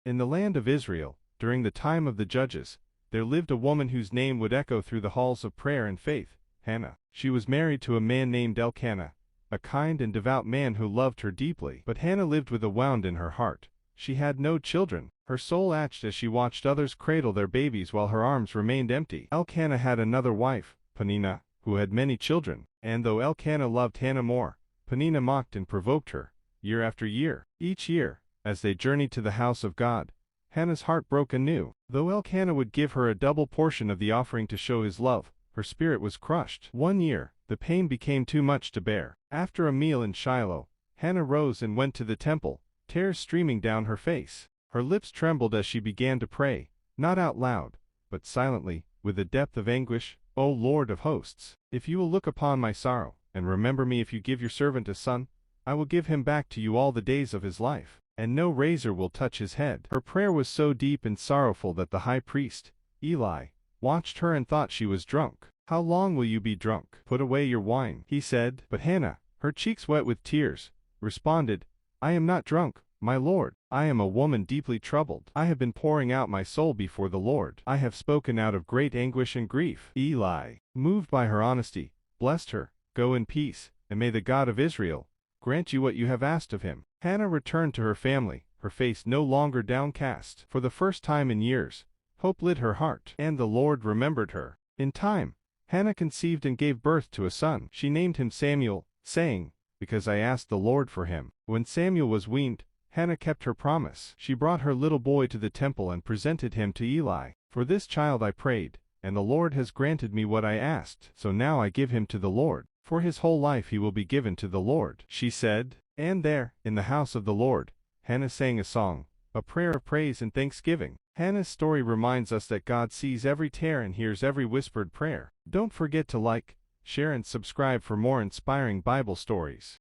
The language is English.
In the land of Israel, during the time of the judges, there lived a woman whose name would echo through the halls of prayer and faith, Hannah. She was married to a man named Elkanah, a kind and devout man who loved her deeply. But Hannah lived with a wound in her heart. She had no children. Her soul ached as she watched others cradle their babies while her arms remained empty. Elkanah had another wife, Peninnah, who had many children, and though Elkanah loved Hannah more, Peninnah mocked and provoked her, year after year. Each year, as they journeyed to the house of God, Hannah's heart broke anew. Though Elkanah would give her a double portion of the offering to show his love, her spirit was crushed. One year, the pain became too much to bear. After a meal in Shiloh, Hannah rose and went to the temple, tears streaming down her face. Her lips trembled as she began to pray, not out loud, but silently, with a depth of anguish. O Lord of hosts, if you will look upon my sorrow, and remember me if you give your servant a son, I will give him back to you all the days of his life, and no razor will touch his head. Her prayer was so deep and sorrowful that the high priest, Eli, watched her and thought she was drunk. How long will you be drunk? Put away your wine, he said. But Hannah, her cheeks wet with tears, responded, I am not drunk, my Lord. I am a woman deeply troubled. I have been pouring out my soul before the Lord. I have spoken out of great anguish and grief. Eli, moved by her honesty, blessed her. Go in peace, and may the God of Israel grant you what you have asked of him. Hannah returned to her family, her face no longer downcast. For the first time in years, hope lit her heart, and the Lord remembered her. In time, Hannah conceived and gave birth to a son. She named him Samuel, saying, Because I asked the Lord for him. When Samuel was weaned, Hannah kept her promise. She brought her little boy to the temple and presented him to Eli. For this child I prayed, and the Lord has granted me what I asked. So now I give him to the Lord. For his whole life he will be given to the Lord, she said. And there, in the house of the Lord, Hannah sang a song, a prayer of praise and thanksgiving. Hannah's story reminds us that God sees every tear and hears every whispered prayer. Don't forget to like, share and subscribe for more inspiring Bible stories.